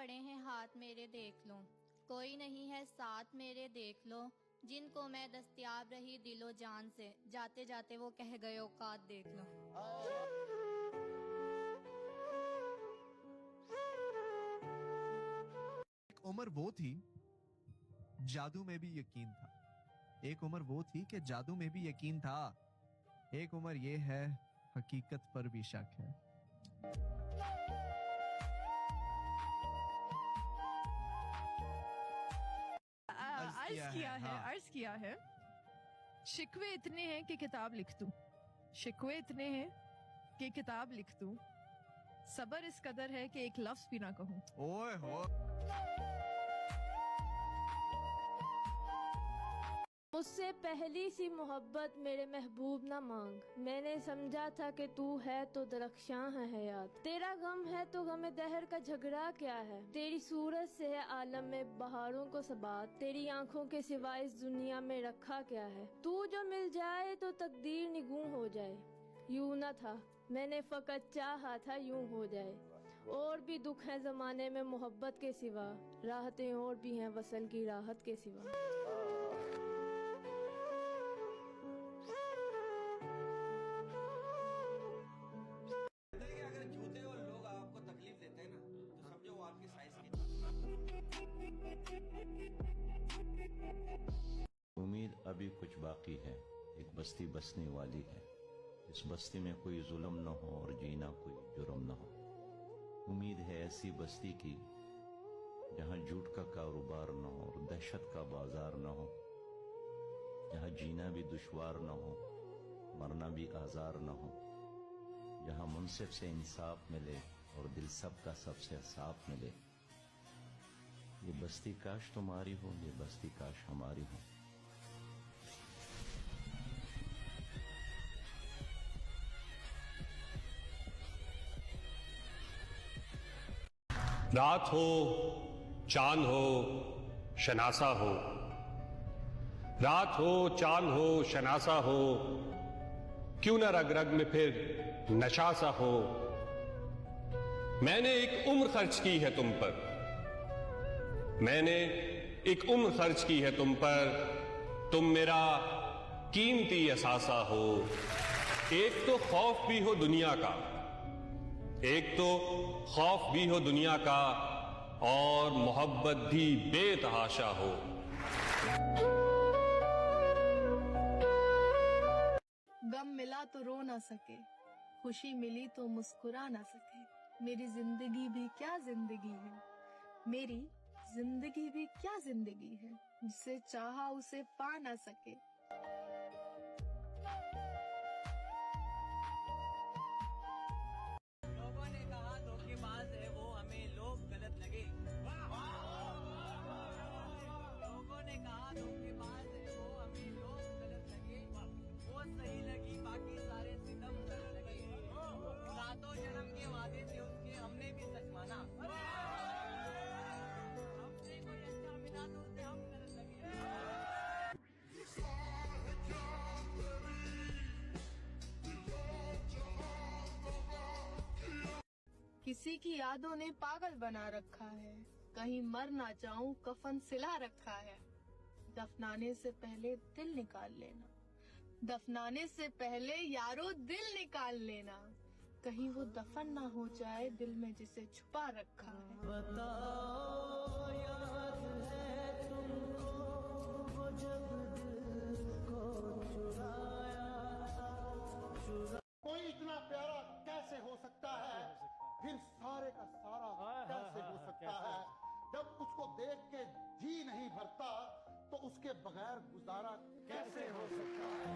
पड़े हैं हाथ मेरे देख लो, कोई नहीं है साथ मेरे देख लो, जिनको मैं दस्तयाब रही दिलो जान से, जाते जाते वो कह गए औकात देख लो। एक उम्र वो थी जादू में भी यकीन था, एक उम्र वो थी कि जादू में भी यकीन था, एक उम्र ये है हकीकत पर भी शक है। अर्ज किया है। शिकवे इतने हैं कि किताब लिख दूं, शिकवे इतने हैं कि किताब लिख दूं, सबर इस कदर है कि एक लफ्ज भी ना कहूं। ओए हो मुझसे पहली सी मोहब्बत मेरे महबूब ना मांग, मैंने समझा था कि तू है तो दरख्शां है हयात, तेरा गम है तो गमे दहर का झगड़ा क्या है, तेरी सूरत से है आलम में बहारों को सबात, तेरी आंखों के सिवा इस दुनिया में रखा क्या है, तू जो मिल जाए तो तकदीर निगूं हो जाए, यूं न था मैंने फकत चाहा था यूं हो जाए, और भी दुख है जमाने में मोहब्बत के सिवा, राहतें और भी हैं वसल की राहत के सिवा। देते हैं ना तो समझो वो आपकी साइज की। उम्मीद अभी कुछ बाकी है, एक बस्ती बसने वाली है, इस बस्ती में कोई जुल्म न हो और जीना कोई जुर्म न हो। उम्मीद है ऐसी बस्ती की जहां झूठ का कारोबार न हो और दहशत का बाजार न हो, जहां जीना भी दुश्वार न हो, मरना भी आजार न हो, जहां मुनसिफ से इंसाफ मिले और दिल सबका सबसे साफ मिले। ये बस्ती काश तुम्हारी हो, ये बस्ती काश हमारी हो। रात हो, चांद हो, शनासा हो, रात हो, चांद हो, शनासा हो, क्यों न रग रग में फिर नशा सा हो। मैंने एक उम्र खर्च की है तुम पर, मैंने एक उम्र खर्च की है तुम पर, तुम मेरा कीमती असासा हो। एक तो खौफ भी हो दुनिया का, एक तो खौफ भी हो दुनिया का, और मोहब्बत भी बेतहाशा हो। गम मिला तो रो ना सके, खुशी मिली तो मुस्कुरा ना सके, मेरी जिंदगी भी क्या जिंदगी है, मेरी जिंदगी भी क्या जिंदगी है, जिसे चाहा उसे पा ना सके। लोगों ने कहा धोखेबाज है वो, हमें लोग गलत लगे। लोगों ने कहा धोखेबाज है वो, हमें लोग गलत लगे, वो सही लगी बाकी सारे सितम गलत लगे। सातों जन्म के वादे थे उसके, हमने भी सच माना, हमसे कोई अच्छा मिला तो उसे हम गलत लगे। किसी की यादों ने पागल बना रखा है, कहीं मर ना जाऊं कफन सिला रखा है, दफनाने से पहले दिल निकाल लेना, दफनाने से पहले यारो दिल निकाल लेना, कहीं वो दफन ना हो जाए दिल में जिसे छुपा रखा है। बताओ याद है तुमको वो जब दिल को चुराया। कोई इतना प्यारा कैसे हो सकता है, फिर सारे का सारा कैसे हो सकता है, जब उसको देख के जी नहीं भरता तो उसके बगैर गुजारा कैसे हो सकता है।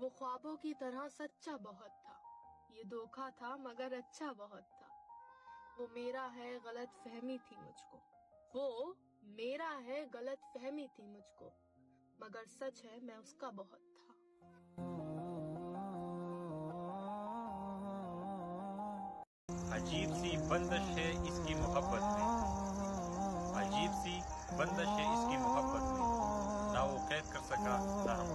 वो ख्वाबों की तरह सच्चा बहुत था, ये धोखा था मगर अच्छा बहुत था, वो मेरा है गलत फहमी थी मुझको, वो मेरा है गलत फहमी थी मुझको, मगर सच है मैं उसका बहुत था। अजीब सी बंदिश है इसकी मोहब्बत में, अजीब सी बंदिश है इसकी मोहब्बत में, ना वो कैद कर सका ना हम